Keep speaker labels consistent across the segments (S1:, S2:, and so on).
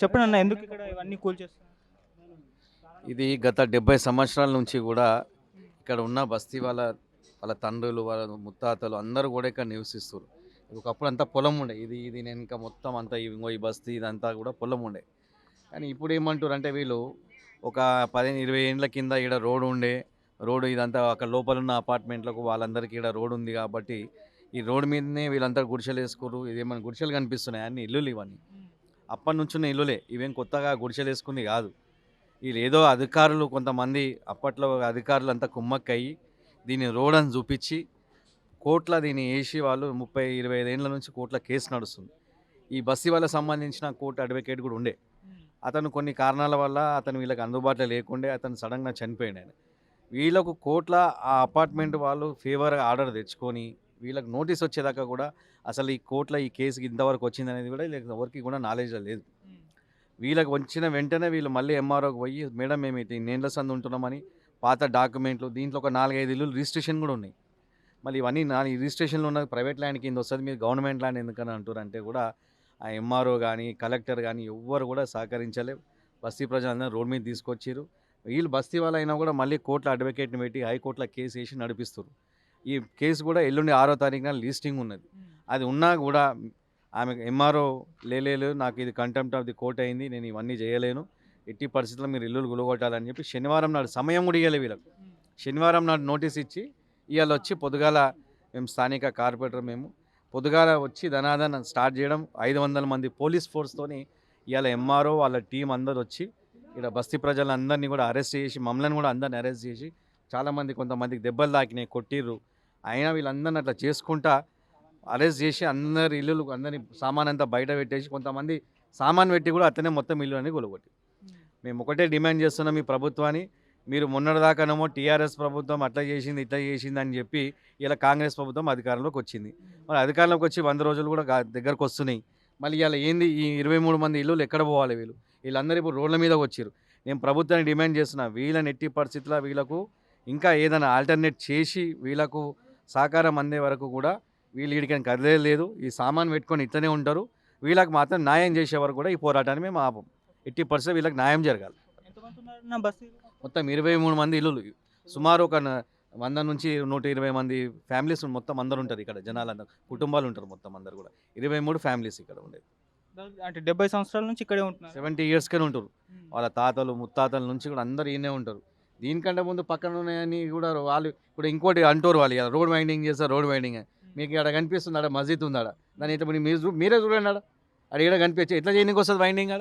S1: చెప్పండి అన్న, ఎందుకు ఇక్కడ ఇవన్నీ కూల్చేస్తున్నారు?
S2: ఇది గత 70 సంవత్సరాల నుంచి కూడా ఇక్కడ ఉన్న బస్తీ వాళ్ళ వాళ్ళ తండ్రులు వాళ్ళ ముత్తాతలు అందరూ కూడా ఇక్కడ నివసిస్తారు. ఒకప్పుడు అంతా పొలం ఉండే, ఇది నేను ఇంకా మొత్తం అంతా ఇంగో ఈ బస్తీ ఇదంతా కూడా పొలం ఉండే. కానీ ఇప్పుడు ఏమంటారు అంటే వీళ్ళు ఒక 15-20 ఏండ్ల కింద ఈడ రోడ్ ఉండే, రోడ్ ఇదంతా అక్కడ లోపల ఉన్న అపార్ట్మెంట్లకు వాళ్ళందరికీ ఈడ రోడ్ ఉంది కాబట్టి ఈ రోడ్ మీదనే వీళ్ళంతా గుడిసెలు వేసుకోరు. ఇదేమైనా గుడిసెలు కనిపిస్తున్నాయి అన్ని ఇల్లులు ఇవన్నీ అప్పటి నుంచి ఉన్న ఇల్లులే, ఇవేం కొత్తగా గుడిసెలు వేసుకుంది కాదు. వీళ్ళు ఏదో అధికారులు కొంతమంది అప్పట్లో అధికారులు అంతా కుమ్మక్కయ్యి దీన్ని రోడ్ అని చూపించి కోర్టులో దీన్ని వేసి వాళ్ళు 30-25 ఏండ్ల నుంచి కోర్టులో కేసు నడుస్తుంది. ఈ బస్తీ వాళ్ళకి సంబంధించిన కోర్టు అడ్వకేట్ కూడా ఉండే. అతను కొన్ని కారణాల వల్ల అతను వీళ్ళకి అందుబాటులో లేకుండే అతను సడన్గా చనిపోయాడు ఆయన. వీళ్ళకు కోర్టులో ఆ అపార్ట్మెంట్ వాళ్ళు ఫేవర్గా ఆర్డర్ తెచ్చుకొని వీళ్ళకి నోటీస్ వచ్చేదాకా కూడా అసలు ఈ కోర్టులో ఈ కేసుకి ఇంతవరకు వచ్చిందనేది కూడా వీళ్ళకి ఎవరికి కూడా నాలెడ్జ్ లేదు. వీళ్ళకి వచ్చిన వెంటనే వీళ్ళు మళ్ళీ ఎంఆర్ఓకి పోయి మేడం మేము ఇన్నేళ్ల సంది ఉంటున్నామని పాత డాక్యుమెంట్లు దీంట్లో ఒక 4-5 ఇల్లు రిజిస్ట్రేషన్ కూడా ఉన్నాయి. మళ్ళీ ఇవన్నీ ఈ రిజిస్ట్రేషన్లో ఉన్నది ప్రైవేట్ ల్యాండ్ కింద వస్తుంది, మీరు గవర్నమెంట్ ల్యాండ్ ఎందుకని అంటారు అంటే కూడా ఆ ఎంఆర్ఓ కానీ కలెక్టర్ కానీ ఎవ్వరు కూడా సహకరించలే. బస్తీ ప్రజలందరూ రోడ్ మీద తీసుకొచ్చారు. వీళ్ళు బస్తీ వాళ్ళు అయినా కూడా మళ్ళీ కోర్టులో అడ్వకేట్ని పెట్టి హైకోర్టులో కేసు వేసి నడిపిస్తారు. ఈ కేసు కూడా ఎల్లుండి 6వ తారీఖున లిస్టింగ్ ఉన్నది. అది ఉన్నా కూడా ఆమె ఎంఆర్ఓ లేదు నాకు ఇది కంటెంప్ట్ ఆఫ్ ది కోర్ట్ అయింది, నేను ఇవన్నీ చేయలేను, ఎట్టి పరిస్థితుల్లో మీరు ఇల్లులు గులగొట్టాలని చెప్పి శనివారం నాడు సమయం కూడా ఇవ్వలే వీళ్ళకు. శనివారం నాడు నోటీస్ ఇచ్చి ఇవాళ వచ్చి పొద్దుగాల మేము స్థానిక కార్పొరేటర్ మేము పొద్దుగాల వచ్చి ధనాదన స్టార్ట్ చేయడం 500 మంది పోలీస్ ఫోర్స్తోని ఇవాళ ఎంఆర్ఓ వాళ్ళ టీం అందరు వచ్చి ఇక్కడ బస్తీ ప్రజలందరినీ కూడా అరెస్ట్ చేసి మమ్మల్ని కూడా అందరిని అరెస్ట్ చేసి చాలామంది కొంతమందికి దెబ్బలు తాకినాయి, కొట్టిర్రు. అయినా వీళ్ళందరిని అట్లా చేసుకుంటా అరెస్ట్ చేసి అందరి ఇల్లులు అందరి సామాన్ అంతా బయట పెట్టేసి కొంతమంది సామాన్ పెట్టి కూడా అట్లనే మొత్తం ఇల్లు అని కొలగొట్టి. మేము ఒకటే డిమాండ్ చేస్తున్నాం ఈ ప్రభుత్వాన్ని, మీరు మొన్నటిదాకానేమో టీఆర్ఎస్ ప్రభుత్వం అట్లా చేసింది ఇట్లా చేసింది అని చెప్పి ఇలా కాంగ్రెస్ ప్రభుత్వం అధికారంలోకి వచ్చింది. మరి అధికారంలోకి వచ్చి 100 రోజులు కూడా దగ్గరకు వస్తున్నాయి. మళ్ళీ ఇలా ఏంది ఈ 23 మంది ఇల్లులు ఎక్కడ పోవాలి? వీళ్ళందరూ ఇప్పుడు రోడ్ల మీద వచ్చారు. నేను ప్రభుత్వాన్ని డిమాండ్ చేస్తున్నా, వీళ్ళని ఎట్టి పరిస్థితుల్లో వీళ్ళకు ఇంకా ఏదైనా ఆల్టర్నేట్ చేసి వీళ్ళకు సహకారం అందే వరకు కూడా వీళ్ళు వీడికి కదిలేదు. ఈ సామాన్ పెట్టుకొని ఇట్లనే ఉంటారు. వీళ్ళకి మాత్రం న్యాయం చేసే వరకు కూడా ఈ పోరాటాన్ని మేము ఆపం. ఎట్టి పరిస్థితుల్లో వీళ్ళకి న్యాయం జరగాలి.
S1: ఎంతమంది ఉన్నారన్న బస్తీలో?
S2: మొత్తం 23 మంది ఇల్లులు, సుమారు ఒక 100 నుంచి 120 మంది ఫ్యామిలీస్ మొత్తం అందరు ఉంటారు ఇక్కడ. జనాలందరూ కుటుంబాలు ఉంటారు మొత్తం అందరు కూడా 23 ఫ్యామిలీస్ ఇక్కడ ఉండేది.
S1: అంటే 70 సంవత్సరాల నుంచి ఇక్కడే ఉంటున్నారు.
S2: 70 ఇయర్స్కనే ఉంటారు. వాళ్ళ తాతలు ముత్తాతల నుంచి కూడా అందరు ఈయనే ఉంటారు. దీనికంటే ముందు పక్కన ఉన్నాయని కూడా వాళ్ళు ఇప్పుడు ఇంకోటి అంటారు, వాళ్ళు ఇలా రోడ్ వైండింగ్ చేస్తారు. రోడ్ వైండింగ్ మీకు ఇక్కడ కనిపిస్తుంది, ఆడ మస్జిద్ ఉంది, దాని ఇట్లా మీరే చూడండి, ఆడ ఇక్కడ కనిపించే ఎట్లా చేయడానికి వస్తుంది వైండింగ్?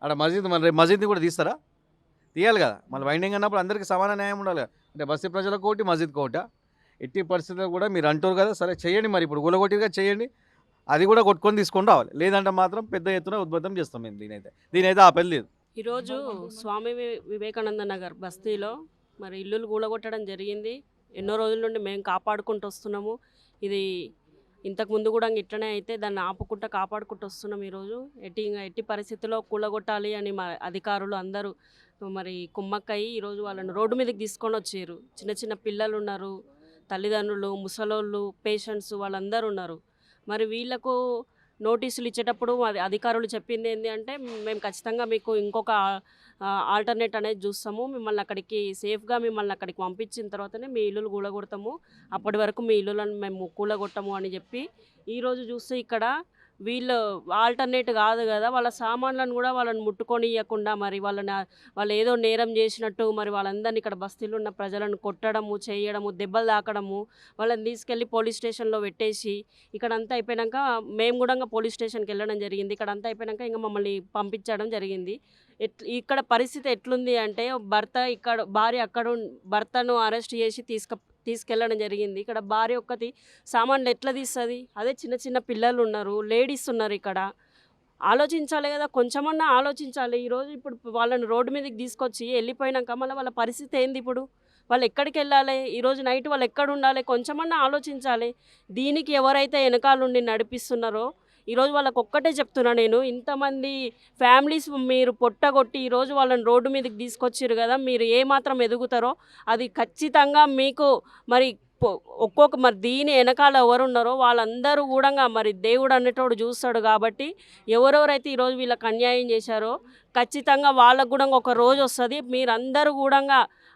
S2: ఆడ మస్జిద్, మళ్ళీ మస్జిద్ని కూడా తీస్తారా? తీయాలి కదా. మళ్ళీ వైండింగ్ అన్నప్పుడు అందరికీ సమాన న్యాయం ఉండాలి కదా. అంటే బస్తీ ప్రజలకు ఒకటి మస్జిద్కి ఒకట. ఎట్టి పరిస్థితుల్లో కూడా మీరు అంటారు కదా, సరే చేయండి, మరి ఇప్పుడు గులగొట్టిగా చేయండి, అది కూడా కొట్టుకొని తీసుకొని రావాలి. లేదంటే మాత్రం పెద్ద ఎత్తున ఉద్బద్ధం చేస్తాం మేము. దీనైతే ఆపేది లేదు.
S3: ఈరోజు స్వామి వివేకానంద నగర్ బస్తీలో మరి ఇల్లులు కూలగొట్టడం జరిగింది. ఎన్నో రోజుల నుండి మేము కాపాడుకుంటూ వస్తున్నాము. ఇది ఇంతకుముందు కూడా ఇట్లనే అయితే దాన్ని ఆపుకుంటూ కాపాడుకుంటూ వస్తున్నాం. ఈరోజు ఎట్టి పరిస్థితుల్లో కూలగొట్టాలి అని మా అధికారులు అందరూ మరి కుమ్మక్కయ్యి ఈరోజు వాళ్ళని రోడ్డు మీదకి తీసుకొని వచ్చారు. చిన్న చిన్న పిల్లలు ఉన్నారు, తల్లిదండ్రులు, ముసలోళ్ళు, పేషెంట్స్ వాళ్ళందరూ ఉన్నారు. మరి వీళ్ళకు నోటీసులు ఇచ్చేటప్పుడు అధికారులు చెప్పింది ఏంటి అంటే, మేము ఖచ్చితంగా మీకు ఇంకొక ఆల్టర్నేట్ అనేది చూస్తాము, మిమ్మల్ని అక్కడికి సేఫ్గా మిమ్మల్ని అక్కడికి పంపించిన తర్వాతనే మీ ఇల్లులు కూలగొడతాము, అప్పటి వరకు మీ ఇల్లులను మేము కూలగొట్టము అని చెప్పి ఈరోజు చూస్తే ఇక్కడ వీళ్ళు ఆల్టర్నేట్ కాదు కదా, వాళ్ళ సామాన్లను కూడా వాళ్ళని ముట్టుకొని ఇవ్వకుండా మరి వాళ్ళు ఏదో నేరం చేసినట్టు మరి వాళ్ళందరినీ ఇక్కడ బస్తీలో ఉన్న ప్రజలను కొట్టడము, చేయడము, దెబ్బలు తాకడము, వాళ్ళని తీసుకెళ్ళి పోలీస్ స్టేషన్లో పెట్టేసి ఇక్కడ అంతా అయిపోయాక మేము కూడా పోలీస్ స్టేషన్కి వెళ్ళడం జరిగింది. ఇక్కడ అంతా అయిపోయాక ఇంకా మమ్మల్ని పంపించడం జరిగింది. ఇక్కడ పరిస్థితి ఎట్లుంది అంటే, భార్య భర్తను అరెస్ట్ చేసి తీసుకెళ్ళడం జరిగింది. ఇక్కడ భార్య ఒక్కటి సామాన్లు ఎట్లా తీస్తుంది? అదే చిన్న చిన్న పిల్లలు ఉన్నారు, లేడీస్ ఉన్నారు. ఇక్కడ ఆలోచించాలి కదా, కొంచెమన్నా ఆలోచించాలి. ఈరోజు ఇప్పుడు వాళ్ళని రోడ్డు మీదకి తీసుకొచ్చి వెళ్ళిపోయినాక మళ్ళీ వాళ్ళ పరిస్థితి ఏంది? ఇప్పుడు వాళ్ళు ఎక్కడికి వెళ్ళాలి? ఈరోజు నైట్ వాళ్ళు ఎక్కడ ఉండాలి? కొంచెమన్నా ఆలోచించాలి. దీనికి ఎవరైతే వెనకాలండి నడిపిస్తున్నారో ఈరోజు వాళ్ళకి ఒక్కటే చెప్తున్నా నేను, ఇంతమంది ఫ్యామిలీస్ మీరు పొట్టగొట్టి ఈరోజు వాళ్ళని రోడ్డు మీదకి తీసుకొచ్చారు కదా, మీరు ఏమాత్రం ఎదుగుతారో అది ఖచ్చితంగా మీకు మరి ఒక్కొక్క మరి దీని వెనకాల ఎవరున్నారో వాళ్ళందరూ కూడా మరి దేవుడు అనేటోడు చూస్తాడు కాబట్టి ఎవరెవరైతే ఈరోజు వీళ్ళకి అన్యాయం చేశారో ఖచ్చితంగా వాళ్ళకు కూడా ఒక రోజు వస్తుంది. మీరందరూ కూడా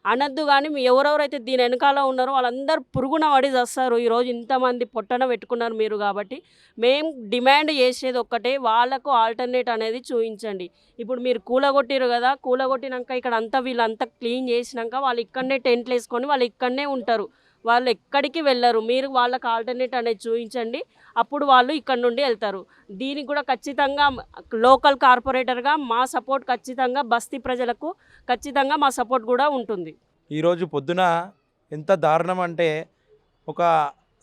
S3: అనద్దు కానీ ఎవరెవరైతే దీని వెనకాల ఉన్నారో వాళ్ళందరూ పురుగున పడి చేస్తారు. ఈరోజు ఇంతమంది పొట్టన పెట్టుకున్నారు మీరు కాబట్టి మేము డిమాండ్ చేసేది ఒక్కటే, వాళ్ళకు ఆల్టర్నేట్ అనేది చూపించండి. ఇప్పుడు మీరు కూలగొట్టిరు కదా, కూలగొట్టినాక ఇక్కడ అంతా వీళ్ళంతా క్లీన్ చేసినాక వాళ్ళు ఇక్కడనే టెంట్లు వేసుకొని వాళ్ళు ఇక్కడనే ఉంటారు, వాళ్ళు ఎక్కడికి వెళ్ళరు. మీరు వాళ్ళకి ఆల్టర్నేట్ అనేది చూపించండి, అప్పుడు వాళ్ళు ఇక్కడ నుండి వెళ్తారు. దీనికి కూడా ఖచ్చితంగా లోకల్ కార్పొరేటర్గా మా సపోర్ట్ ఖచ్చితంగా బస్తీ ప్రజలకు ఖచ్చితంగా మా సపోర్ట్ కూడా ఉంటుంది.
S4: ఈరోజు పొద్దున ఎంత దారుణం అంటే ఒక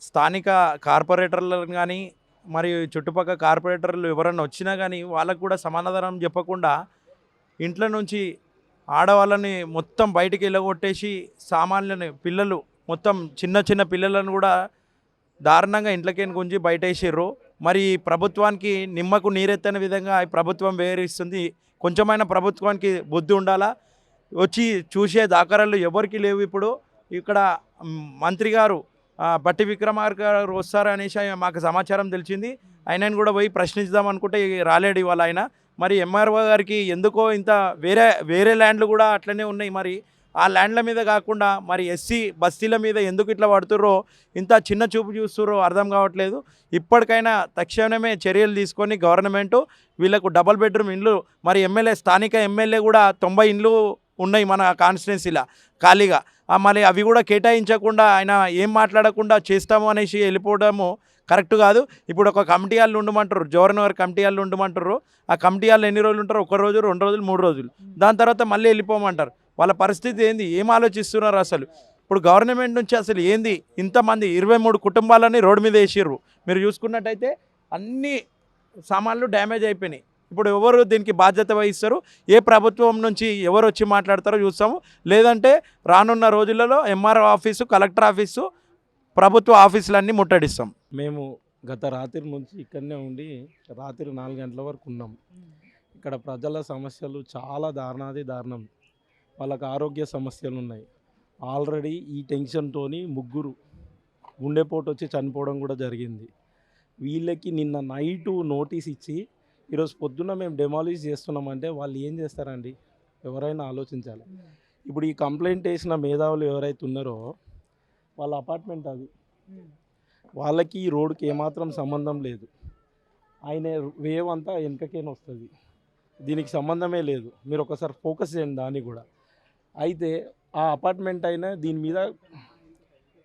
S4: స్థానిక కార్పొరేటర్లను కానీ మరియు చుట్టుపక్కల కార్పొరేటర్లు ఎవరన్నా వచ్చినా కానీ వాళ్ళకు కూడా సమాధానం చెప్పకుండా ఇంట్లో నుంచి ఆడవాళ్ళని మొత్తం బయటికి వెళ్ళగొట్టేసి సామాన్లని పిల్లలు మొత్తం చిన్న చిన్న పిల్లలను కూడా దారుణంగా ఇంట్లోకి గుంజి బయట వేసిర్రు. మరి ప్రభుత్వానికి నిమ్మకు నీరెత్తని విధంగా ఈ ప్రభుత్వం వేరిస్తుంది. కొంచెమైనా ప్రభుత్వానికి బుద్ధి ఉండాలా, వచ్చి చూసే దాఖరాలు ఎవరికి లేవు. ఇప్పుడు ఇక్కడ మంత్రి గారు బట్టి విక్రమార్క గారు వస్తారు అనేసి మాకు సమాచారం తెలిసింది. ఆయనను కూడా పోయి ప్రశ్నించుదాం అనుకుంటే రాలేడు ఇవాళ ఆయన. మరి ఎంఆర్ఓ గారికి ఎందుకో ఇంత వేరే ల్యాండ్లు కూడా అట్లనే ఉన్నాయి. మరి ఆ ల్యాండ్ల మీద కాకుండా మరి ఎస్సీ బస్తీల మీద ఎందుకు ఇట్లా పడుతుర్రో, ఇంత చిన్న చూపు చూస్తుర్రో అర్థం కావట్లేదు. ఇప్పటికైనా తక్షణమే చర్యలు తీసుకొని గవర్నమెంటు వీళ్ళకు డబల్ బెడ్రూమ్ ఇండ్లు, మరి స్థానిక ఎమ్మెల్యే కూడా 90 ఇండ్లు ఉన్నాయి మన కాన్స్టిట్యున్సీలో ఖాళీగా, మరి అవి కూడా కేటాయించకుండా ఆయన ఏం మాట్లాడకుండా చేస్తాము అనేసి వెళ్ళిపోవడము కరెక్ట్ కాదు. ఇప్పుడు ఒక కమిటీ వాళ్ళు ఉండమంటారు, జవహర్ కమిటీ వాళ్ళు ఉండమంటారు. ఆ కమిటీ వాళ్ళు ఎన్ని రోజులు ఉంటారు? 1 రోజు, 2 రోజులు, 3 రోజులు. దాని తర్వాత మళ్ళీ వెళ్ళిపోమంటారు. వాళ్ళ పరిస్థితి ఏంది, ఏం ఆలోచిస్తున్నారు అసలు? ఇప్పుడు గవర్నమెంట్ నుంచి అసలు ఏంది, ఇంతమంది 23 కుటుంబాలని రోడ్డు మీద వేసిర్రు. మీరు చూసుకున్నట్టయితే అన్ని సామాన్లు డ్యామేజ్ అయిపోయినాయి. ఇప్పుడు ఎవరు దీనికి బాధ్యత వహిస్తారు? ఏ ప్రభుత్వం నుంచి ఎవరు వచ్చి మాట్లాడతారో చూస్తాము. లేదంటే రానున్న రోజులలో ఎంఆర్ఓ ఆఫీసు, కలెక్టర్ ఆఫీసు, ప్రభుత్వ ఆఫీసులన్నీ ముట్టడిస్తాం.
S5: మేము గత రాత్రి నుంచి ఇక్కడనే ఉండి రాత్రి 4 గంటల వరకు ఉన్నాం. ఇక్కడ ప్రజల సమస్యలు చాలా దారుణం. వాళ్ళకి ఆరోగ్య సమస్యలు ఉన్నాయి. ఆల్రెడీ ఈ టెన్షన్తో 3 గుండెపోటు వచ్చి చనిపోవడం కూడా జరిగింది. వీళ్ళకి నిన్న నైటు నోటీస్ ఇచ్చి ఈరోజు పొద్దున్న మేము డెమాలిష్ చేస్తున్నామంటే వాళ్ళు ఏం చేస్తారండి? ఎవరైనా ఆలోచించాలి. ఇప్పుడు ఈ కంప్లైంట్ వేసిన మేధావులు ఎవరైతే ఉన్నారో వాళ్ళ అపార్ట్మెంట్ అది, వాళ్ళకి ఈ రోడ్డుకి ఏమాత్రం సంబంధం లేదు. ఆయన వేవ్ అంతా వెనకకేనే వస్తుంది, దీనికి సంబంధమే లేదు. మీరు ఒకసారి ఫోకస్ చేయండి దాన్ని కూడా. అయితే ఆ అపార్ట్మెంట్ అయినా దీని మీద,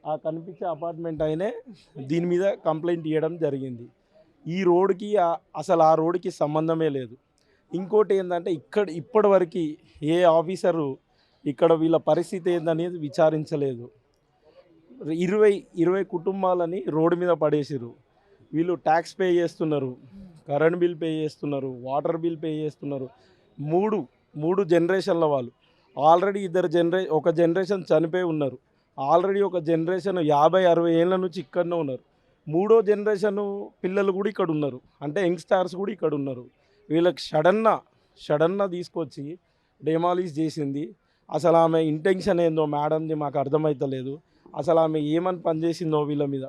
S5: ఆ కనిపించే అపార్ట్మెంట్ అయినా దీని మీద కంప్లైంట్ ఇవ్వడం జరిగింది. ఈ రోడ్డుకి అసలు ఆ రోడ్డుకి సంబంధమే లేదు. ఇంకోటి ఏంటంటే ఇప్పటివరకు ఏ ఆఫీసరు ఇక్కడ వీళ్ళ పరిస్థితి ఏందనేది విచారించలేదు. 20 కుటుంబాలని రోడ్డు మీద పడేసిరు. వీళ్ళు ట్యాక్స్ పే చేస్తున్నారు, కరెంట్ బిల్ పే చేస్తున్నారు, వాటర్ బిల్ పే చేస్తున్నారు. మూడు జనరేషన్ల వాళ్ళు. ఆల్రెడీ ఒక జనరేషన్ చనిపోయి ఉన్నారు. ఆల్రెడీ ఒక జనరేషన్ 50-60 ఏళ్ళ నుంచి ఇక్కడనే ఉన్నారు. 3వ జనరేషన్ పిల్లలు కూడా ఇక్కడ ఉన్నారు, అంటే యంగ్స్టార్స్ కూడా ఇక్కడ ఉన్నారు. వీళ్ళకి సడన్గా తీసుకొచ్చి డెమాలిష్ చేసింది. అసలు ఆమె ఇంటెన్షన్ ఏందో మేడంది మాకు అర్థమవుతలేదు. అసలు ఆమె ఏమని పనిచేసిందో వీళ్ళ మీద.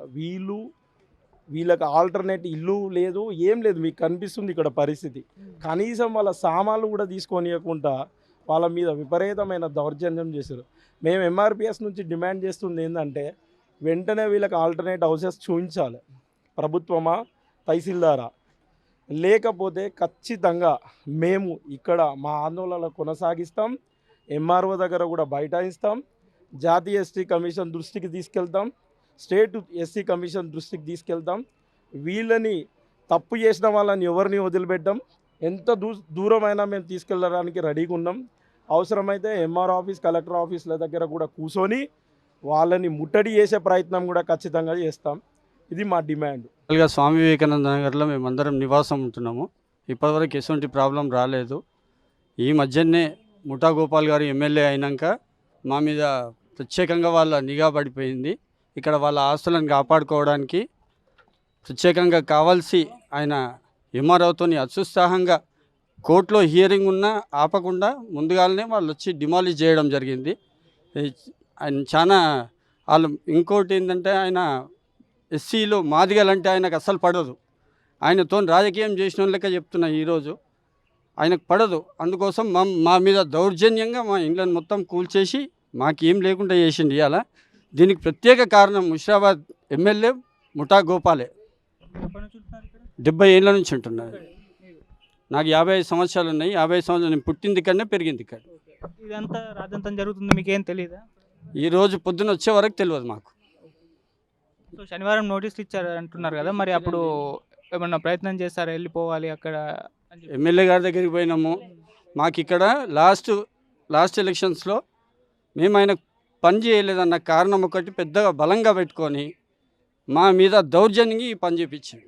S5: వీళ్ళకి ఆల్టర్నేట్ ఇల్లు లేదు, ఏం లేదు. మీకు కనిపిస్తుంది ఇక్కడ పరిస్థితి. కనీసం వాళ్ళ సామాన్లు కూడా తీసుకొనియకుండా వాళ్ళ మీద విపరీతమైన దౌర్జన్యం చేశారు. మేము ఎంఆర్పిఎస్ నుంచి డిమాండ్ చేస్తుంది ఏంటంటే వెంటనే వీళ్ళకి ఆల్టర్నేట్ హౌసెస్ చూపించాలి, ప్రభుత్వమా తహసీల్దారా. లేకపోతే ఖచ్చితంగా మేము ఇక్కడ మా ఆందోళన కొనసాగిస్తాం. ఎంఆర్ఓ దగ్గర కూడా బైఠాయిస్తాం. జాతీయ ఎస్టీ కమిషన్ దృష్టికి తీసుకెళ్తాం, స్టేట్ ఎస్సీ కమిషన్ దృష్టికి తీసుకెళ్తాం. వీళ్ళని తప్పు చేసిన వాళ్ళని ఎవరిని వదిలిపెట్టాం. ఎంత దూరమైనా మేము తీసుకెళ్ళడానికి రెడీగా ఉన్నాం. అవసరమైతే ఎంఆర్ఓ ఆఫీస్, కలెక్టర్ ఆఫీసుల దగ్గర కూడా కూర్చొని వాళ్ళని ముట్టడి చేసే ప్రయత్నం కూడా ఖచ్చితంగా చేస్తాం. ఇది మా డిమాండ్.
S6: స్వామి వివేకానంద నగర్లో మేమందరం నివాసం ఉంటున్నాము. ఇప్పటివరకు ఎటువంటి ప్రాబ్లం రాలేదు. ఈ మధ్యనే ముఠా గోపాల్ గారు ఎమ్మెల్యే అయినాక మా మీద ప్రత్యేకంగా వాళ్ళ నిఘా పడిపోయింది. ఇక్కడ వాళ్ళ ఆస్తులను కాపాడుకోవడానికి ప్రత్యేకంగా కావాల్సి ఆయన ఎంఆర్ఓతో అత్యుత్సాహంగా కోర్టులో హియరింగ్ ఉన్నా ఆపకుండా ముందుగానే వాళ్ళు వచ్చి డిమాలిష్ చేయడం జరిగింది. ఆయన చాలా వాళ్ళు ఇంకోటి ఏంటంటే ఆయన ఎస్సీలో మాదిగలంటే ఆయనకు అస్సలు పడదు. ఆయనతో రాజకీయం చేసిన లెక్క చెప్తున్నా ఈరోజు ఆయనకు పడదు. అందుకోసం మా మీద దౌర్జన్యంగా మా ఇండ్లను మొత్తం కూల్చేసి మాకేం లేకుండా చేసింది ఇవాళ. దీనికి ప్రత్యేక కారణం ముషిరాబాద్ ఎమ్మెల్యే ముఠా గోపాలే.
S1: ఎప్పటి నుంచి ఉంటున్నారు ఇక్కడ?
S6: 70 ఏళ్ళ నుంచి ఉంటున్నాను. నాకు 55 సంవత్సరాలు ఉన్నాయి. 55 సంవత్సరాలు నేను పుట్టింది ఇక్కడనే, పెరిగింది ఇక్కడ.
S1: ఇదంతా రాజంతం జరుగుతుంది, మీకేం తెలియదా?
S6: ఈరోజు పొద్దున వచ్చే వరకు తెలియదు మాకు.
S1: సో శనివారం నోటీసులు ఇచ్చారు అంటున్నారు కదా, మరి అప్పుడు ఏమన్నా ప్రయత్నం చేస్తారా వెళ్ళిపోవాలి అక్కడ అని చెప్పి?
S6: ఎమ్మెల్యే గారి దగ్గరికి పోయినాము. మాకు ఇక్కడ లాస్ట్ ఎలక్షన్స్లో మేము ఆయన పని చేయలేదన్న కారణం ఒకటి పెద్దగా బలంగా పెట్టుకొని మా మీద దౌర్జన్యంగా ఈ పని చేయించాడు.